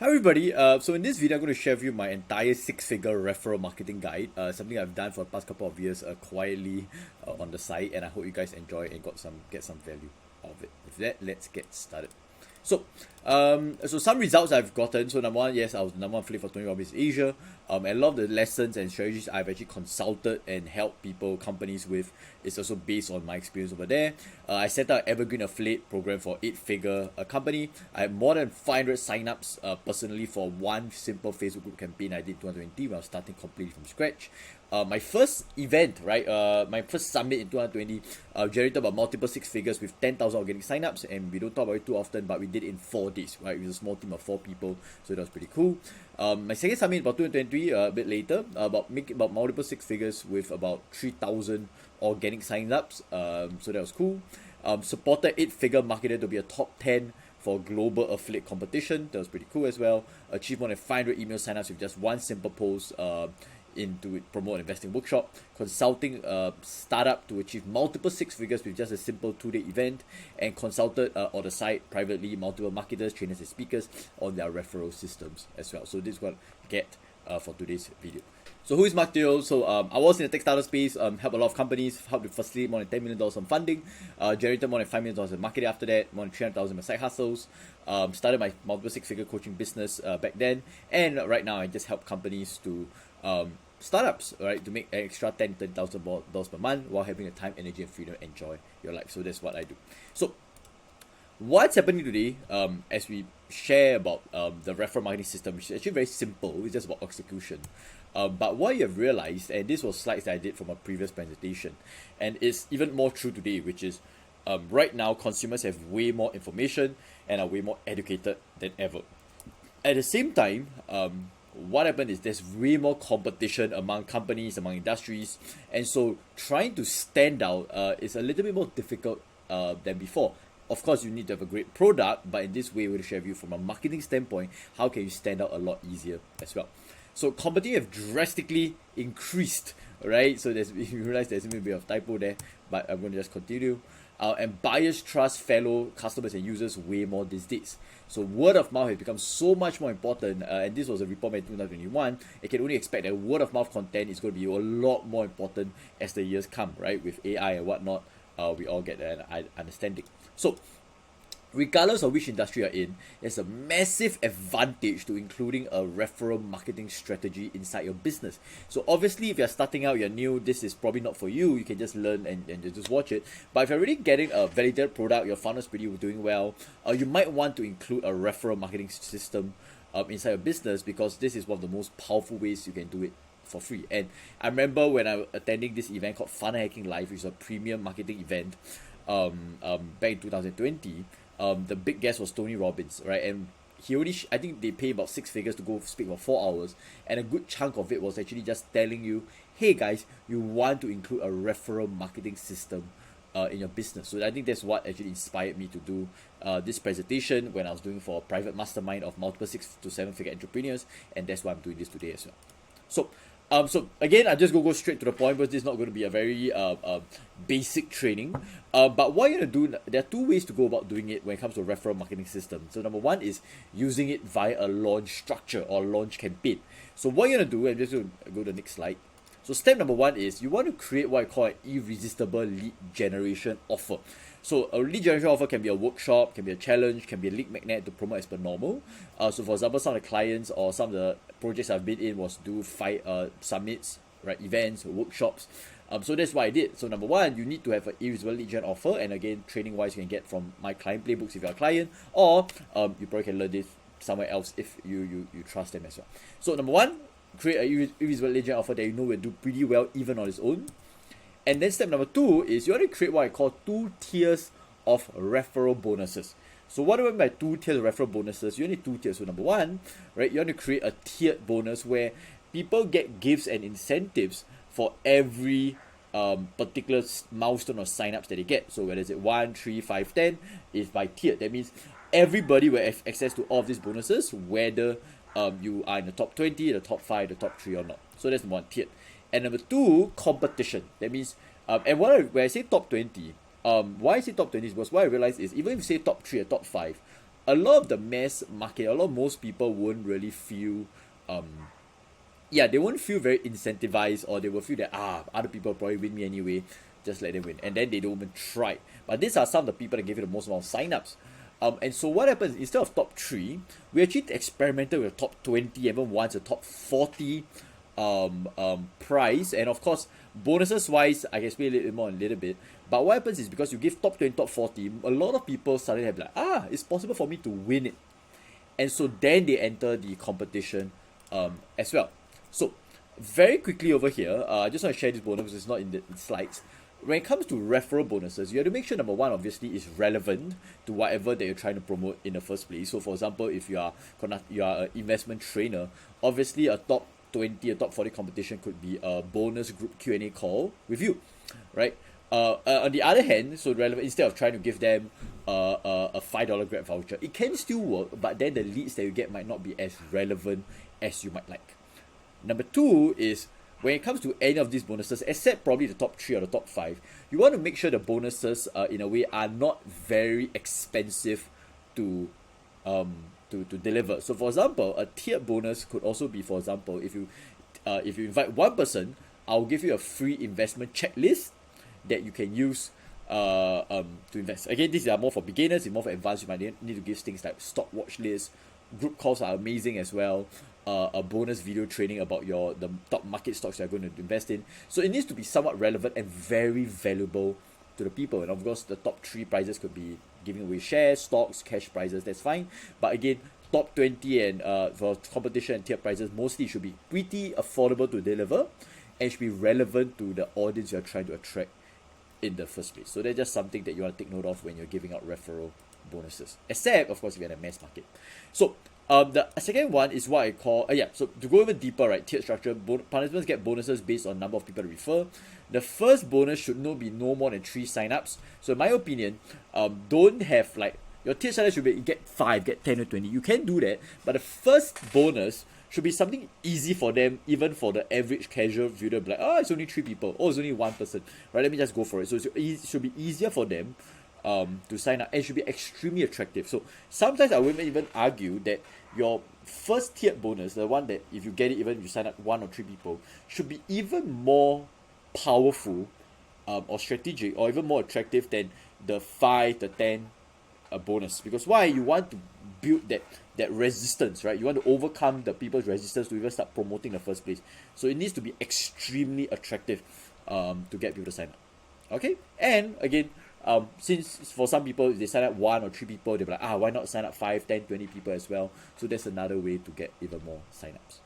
Hi everybody, so in this video I'm going to share with you my entire six-figure referral marketing guide, something I've done for the past couple of years quietly on the site, and I hope you guys enjoy and get some value out of it. With that, let's get started. So some results I've gotten. So number one, yes, I was the number one affiliate for Tony Robbins Asia. A lot of the lessons and strategies I've actually consulted and helped people, companies with, is also based on my experience over there. I set up Evergreen affiliate program for 8-figure company. I have more than 500 signups personally for one simple Facebook group campaign I did in 2020 when I was starting completely from scratch. My first event, right? My first summit in 2020 generated about multiple six figures with 10,000 organic signups, and we don't talk about it too often, but we did it in 4 days, right? With a small team of 4 people, so that was pretty cool. My second summit about 2023, a bit later, about multiple six figures with about 3,000 organic signups, so that was cool. Supported 8-figure marketer to be a top 10 for global affiliate competition. That was pretty cool as well. Achieved more than 500 email signups with just one simple post into promote and investing workshop, consulting startup to achieve multiple six figures with just a simple 2-day event, and consulted on the site privately multiple marketers, trainers, and speakers on their referral systems as well. So this is what I get for today's video. So who is Mark Teo? So I was in the tech startup space, helped a lot of companies, helped to facilitate more than $10 million on funding, generated more than $5 million in marketing after that, more than 300,000 in my side hustles, started my multiple six-figure coaching business back then, and right now I just help companies to startups, right, to make an extra $10,000 per month while having the time, energy, and freedom to enjoy your life. So that's what I do. So what's happening today, as we share about the referral marketing system, which is actually very simple, it's just about execution. But what you have realized, and this was slides that I did from a previous presentation, and it's even more true today, which is right now consumers have way more information and are way more educated than ever. At the same time, what happened is there's way more competition among companies, among industries, and so trying to stand out is a little bit more difficult than before. Of course, you need to have a great product, but in this way, we're going to share with you from a marketing standpoint, how can you stand out a lot easier as well. So competition have drastically increased, right? So you realize there's a bit of typo there, but I'm going to just continue. And buyers trust fellow customers and users way more these days. So word of mouth has become so much more important, and this was a report made in 2021. You can only expect that word of mouth content is going to be a lot more important as the years come, right? With AI and whatnot, we all get an understanding. So regardless of which industry you're in, there's a massive advantage to including a referral marketing strategy inside your business. So obviously, if you're starting out, you're new, this is probably not for you. You can just learn and just watch it. But if you're already getting a validated product, your funnel's pretty doing well, you might want to include a referral marketing system inside your business, because this is one of the most powerful ways you can do it for free. And I remember when I was attending this event called Funnel Hacking Live, which is a premium marketing event back in 2020. The big guest was Tony Robbins, right? And he only, I think they pay about 6 figures to go speak for 4 hours, and a good chunk of it was actually just telling you, hey guys, you want to include a referral marketing system in your business. So I think that's what actually inspired me to do this presentation when I was doing for a private mastermind of multiple 6 to 7 figure entrepreneurs, and that's why I'm doing this today as well. So again, I just go straight to the point, because this is not going to be a very basic training. But what you're going to do, there are 2 ways to go about doing it when it comes to a referral marketing system. So number one is using it via a launch structure or launch campaign. So what you're going to do, I'm just going to go to the next slide. So step number one is you want to create what I call an irresistible lead generation offer. So a lead generation offer can be a workshop, can be a challenge, can be a lead magnet to promote as per normal. So for example, some of the clients or some of the projects I've been in was do 5 summits, right, events, workshops. So that's what I did. So number one, you need to have an irresistible lead gen offer, and again, training wise, you can get from my client playbooks if you're a client, or you probably can learn this somewhere else if you trust them as well. So number one, create an irresistible lead gen offer that you know will do pretty well even on its own. And then step number 2 is you want to create what I call 2 tiers of referral bonuses. So what do I mean by 2 tiers of referral bonuses? You need 2 tiers. So number 1, right, you want to create a tiered bonus where people get gifts and incentives for every particular milestone or signups that they get. So whether it's 1, 3, 5, 10 is by tier. That means everybody will have access to all of these bonuses, whether you are in the top 20, the top 5, the top 3 or not. So that's number 1, tiered. And number 2, competition. That means, and when I say top 20, why I say top 20 is because what I realize is even if you say top 3 or top 5, a lot of the mass market, most people won't really feel they won't feel very incentivized, or they will feel that other people probably win me anyway, just let them win, and then they don't even try. But these are some of the people that give you the most amount of signups. And so what happens, instead of top 3, we actually experimented with top 20, even once a top 40 price. And of course, bonuses wise, I can explain a little bit more in a little bit. But what happens is, because you give top 20, top 40, a lot of people suddenly have like, it's possible for me to win it. And so then they enter the competition as well. So very quickly over here, I just want to share this bonus because it's not in the slides. When it comes to referral bonuses, you have to make sure, number one, obviously, is relevant to whatever that you're trying to promote in the first place. So for example, if you are an investment trainer, obviously a top 20, a top 40 competition could be a bonus group Q&A call with you, right? On the other hand, so relevant, instead of trying to give them a $5 Grab voucher, it can still work, but then the leads that you get might not be as relevant as you might like. Number 2 is, when it comes to any of these bonuses, except probably the top 3 or the top 5, you want to make sure the bonuses, in a way, are not very expensive to deliver. So, for example, a tiered bonus could also be, for example, if you invite one person, I'll give you a free investment checklist that you can use to invest. Again, these are more for beginners. It's more for advanced. You might need to give things like stock watch lists. Group calls are amazing as well. A bonus video training about the top market stocks you're going to invest in. So it needs to be somewhat relevant and very valuable to the people. And of course, the top 3 prizes could be giving away shares, stocks, cash prizes. That's fine. But again, top 20 and for competition and tier prizes, mostly should be pretty affordable to deliver and should be relevant to the audience you're trying to attract in the first place. So that's just something that you want to take note of when you're giving out referral bonuses. Except, of course, if you're in a mass market. So the second one is what I call, so to go even deeper, right, tiered structure, participants get bonuses based on number of people to refer. The first bonus should be no more than 3 signups. So in my opinion, don't have like, your tiered structure should be, get 5, get 10 or 20. You can do that, but the first bonus should be something easy for them, even for the average casual viewer, like, it's only 3 people, it's only 1 person, right, let me just go for it. So it should be easier for them to sign up, and should be extremely attractive. So sometimes I would even argue that your first tiered bonus, the one that if you get it, even if you sign up 1 or 3 people, should be even more powerful or strategic, or even more attractive than the 5, the 10 bonus. Because why? You want to build that resistance, right? You want to overcome the people's resistance to even start promoting in the first place. So it needs to be extremely attractive to get people to sign up. Okay? And again, since for some people, if they sign up 1 or 3 people, they'll be like, why not sign up 5, 10, 20 people as well? So that's another way to get even more signups.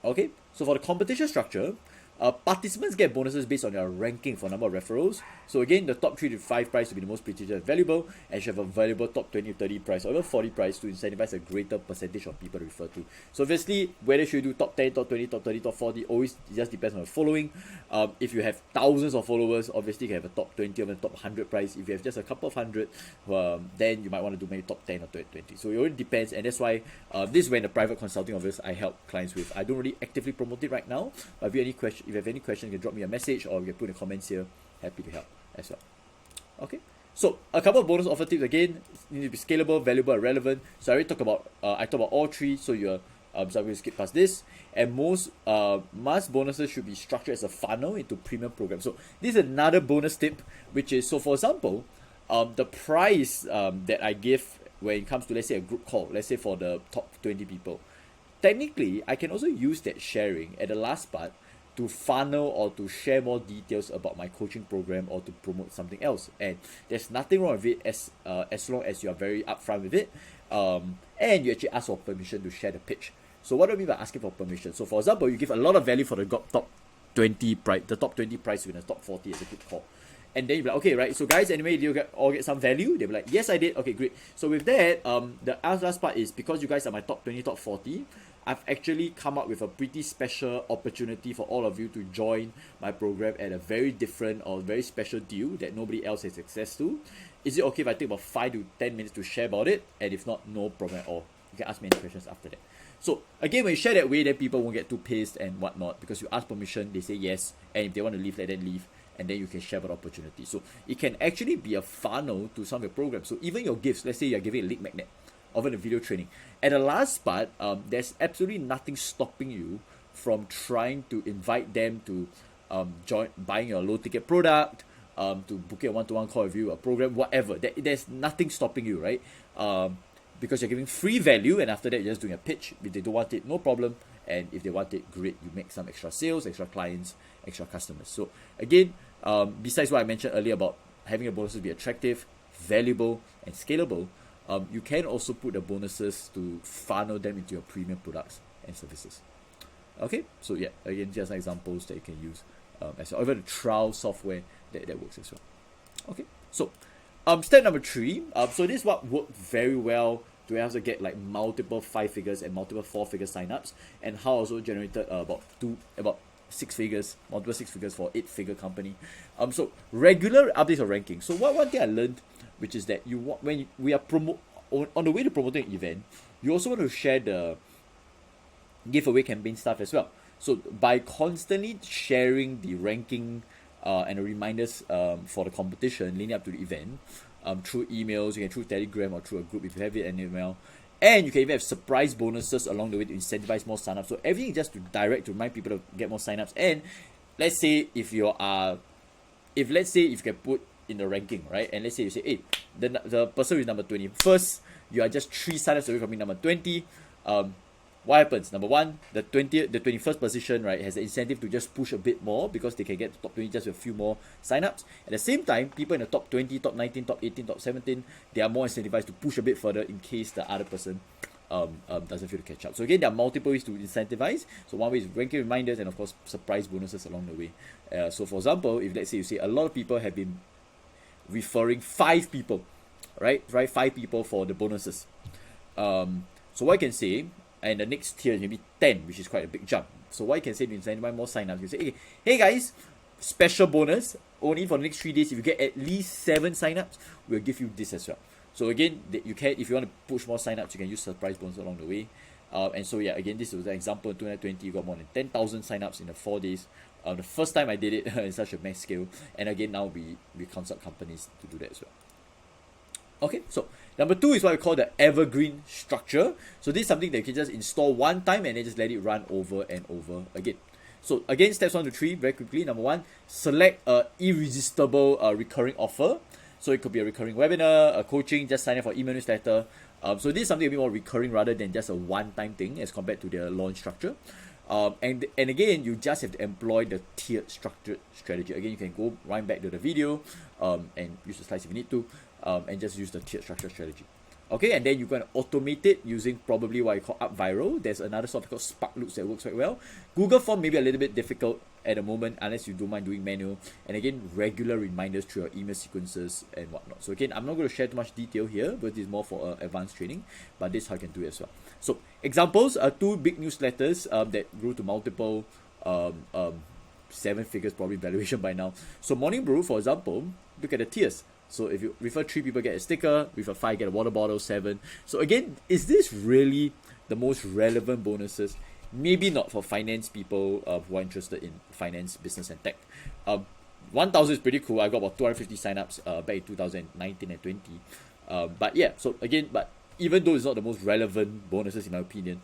Okay, so for the competition structure, participants get bonuses based on their ranking for number of referrals. So again, the top 3 to 5 prize to be the most prestigious and valuable, and should have a valuable top 20 or 30 prize or even 40 prize to incentivize a greater percentage of people to refer to. So obviously, whether you do top 10, top 20, top 30, top 40, always just depends on the following. If you have thousands of followers, obviously you can have a top 20 or even top 100 prize. If you have just a couple of hundred, then you might want to do maybe top 10 or 20. So it really depends, and that's why this is when the private consulting office I help clients with. I don't really actively promote it right now, but if you have any questions, you can drop me a message or you can put in the comments here. Happy to help as well. Okay, so a couple of bonus offer tips again. Need to be scalable, valuable, and relevant. So I already talked about all 3. So you're so I'm going to skip past this. And most mass bonuses should be structured as a funnel into premium programs. So this is another bonus tip, which is, so for example, the price that I give when it comes to, let's say, a group call, let's say for the top 20 people, technically I can also use that sharing at the last part to funnel or to share more details about my coaching program or to promote something else. And there's nothing wrong with it as long as you are very upfront with it, and you actually ask for permission to share the pitch. So what do I mean by asking for permission? So for example, you give a lot of value for the top 20 price, the top 20 price winners, top 40 as a good call. And then you're like, okay, right, so guys, anyway, did you all get some value? They'll be like, yes, I did. Okay, great. So with that, the last part is, because you guys are my top 20, top 40, I've actually come up with a pretty special opportunity for all of you to join my program at a very different or very special deal that nobody else has access to. Is it okay if I take about 5 to 10 minutes to share about it? And if not, no problem at all. You can ask me any questions after that. So again, when you share that way, then people won't get too pissed and whatnot, because you ask permission, they say yes, and if they want to leave, let them leave. and then you can share about opportunity. So it can actually be a funnel to some of your programs. So even your gifts, let's say you're giving a lead magnet over the video training. At the last part, there's absolutely nothing stopping you from trying to invite them to join buying your low ticket product, to booking a one-to-one call with you, a program, whatever. There's nothing stopping you, right? Because you're giving free value, and after that you're just doing a pitch. If they don't want it, no problem. And if they want it, great. You make some extra sales, extra clients, extra customers. So again, besides what I mentioned earlier about having a bonuses be attractive, valuable, and scalable, you can also put the bonuses to funnel them into your premium products and services. Okay, so yeah, again, just examples that you can use as well. Even the trial software that works as well. Okay, so step number 3. So this is what worked very well to also get like multiple 5 figures and multiple 4-figure signups, and how also generated about 6 figures, multiple 6 figures for 8-figure company. So regular updates of ranking. So one thing I learned, which is that when we are on the way to promoting an event, you also want to share the giveaway campaign stuff as well. So by constantly sharing the ranking and the reminders for the competition leading up to the event, through emails, you can through Telegram or through a group if you have it, an email, and you can even have surprise bonuses along the way to incentivize more signups. So everything is just to remind people to get more signups. And let's say if you can put in the ranking, right? And let's say you say, hey, the person who is number 20, first, you are just 3 signups away from being number 20. What happens? Number 1, the 21st position, right, has the incentive to just push a bit more because they can get to top 20 just with a few more signups. At the same time, people in the top 20, top 19, top 18, top 17, they are more incentivized to push a bit further in case the other person doesn't feel to catch up. So again, there are multiple ways to incentivize. So one way is ranking reminders, and of course surprise bonuses along the way. So for example, if let's say you say a lot of people have been referring 5 people, right? 5 people for the bonuses. So what I can say, and the next tier is maybe 10, which is quite a big jump. So what you can say to incentivize more signups, you say, hey guys, special bonus, only for the next 3 days, if you get at least 7 signups, we'll give you this as well. So again, you can, if you want to push more signups, you can use surprise bonus along the way. And so yeah, again, this was an example. In 2020, you got more than 10,000 signups in the 4 days. The first time I did it in such a mass scale, and again now we consult companies to do that as well. Okay, so number 2 is what we call the Evergreen Structure. So this is something that you can just install one time and then just let it run over and over again. So again, steps 1 to 3 very quickly. Number 1, select a irresistible recurring offer. So it could be a recurring webinar, a coaching, just sign up for email newsletter. So this is something a bit more recurring rather than just a one-time thing as compared to the launch structure. And again, you just have to employ the tiered structured strategy. Again, you can go right back to the video and use the slides if you need to, and just use the tiered structure strategy. Okay, and then you're going to automate it using probably what you call up viral. There's another software called Spark Loops that works quite well. Google Form may be a little bit difficult at the moment unless you don't mind doing manual. And again, regular reminders through your email sequences and whatnot. So again, I'm not going to share too much detail here, but this is more for advanced training. But this is how you can do it as well. So examples are 2 big newsletters that grew to multiple 7 figures probably valuation by now. So Morning Brew, for example, look at the tiers. So if you refer 3 people, get a sticker. Refer 5, get a water bottle. 7. So again, is this really the most relevant bonuses? Maybe not for finance people who are interested in finance, business, and tech. 1,000 is pretty cool. I got about 250 signups back in 2019 and 20. But yeah, so again, but even though it's not the most relevant bonuses in my opinion,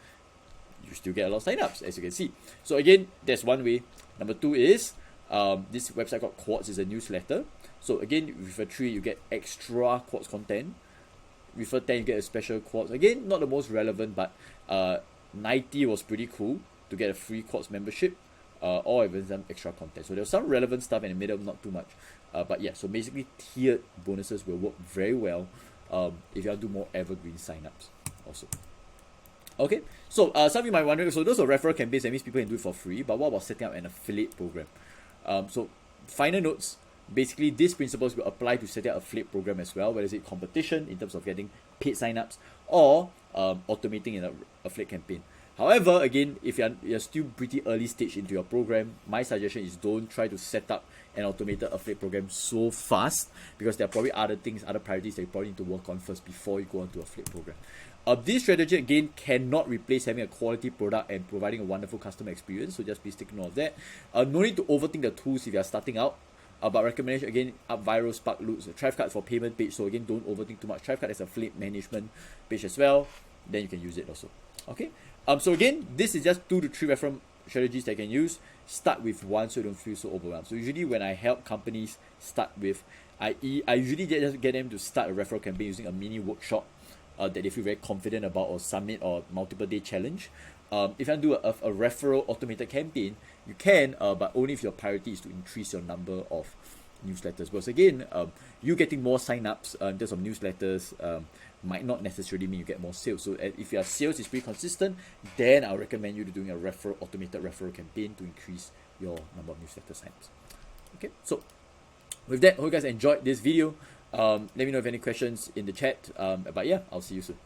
you still get a lot of signups, as you can see. So again, that's one way. Number 2 is this website called Quartz is a newsletter. So again, refer 3, you get extra Quartz content. Refer 10, you get a special Quartz. Again, not the most relevant, but 90 was pretty cool to get a free Quartz membership, or even some extra content. So there's some relevant stuff in the middle, not too much. But yeah, so basically tiered bonuses will work very well if you want to do more evergreen signups also. Okay, so some of you might wonder, so those are referral campaigns, that means people can do it for free, but what about setting up an affiliate program? So final notes, basically these principles will apply to setting up an affiliate program as well, whether it's competition in terms of getting paid signups or automating an affiliate campaign. However, again, if you're still pretty early stage into your program, my suggestion is don't try to set up an automated affiliate program so fast, because there are probably other things, other priorities that you probably need to work on first before you go on to affiliate program. This strategy again cannot replace having a quality product and providing a wonderful customer experience, so just please take note of that. No need to overthink the tools if you are starting out. But recommendation again, up viral, spark leads. Thrive Card for payment page. So again, don't overthink too much. Thrive Card is a fleet management page as well. Then you can use it also. Okay. So again, this is just 2 to 3 referral strategies that you can use. Start with one so you don't feel so overwhelmed. So usually when I help companies start with, I usually just get them to start a referral campaign using a mini workshop that they feel very confident about, or summit, or multiple day challenge. If you want to do a referral automated campaign, you can, but only if your priority is to increase your number of newsletters. Because again, you getting more signups in terms of newsletters might not necessarily mean you get more sales. So if your sales is pretty consistent, then I'll recommend you to doing a automated referral campaign to increase your number of newsletter signups. Okay, so with that, hope you guys enjoyed this video. Let me know if any questions in the chat. But yeah, I'll see you soon.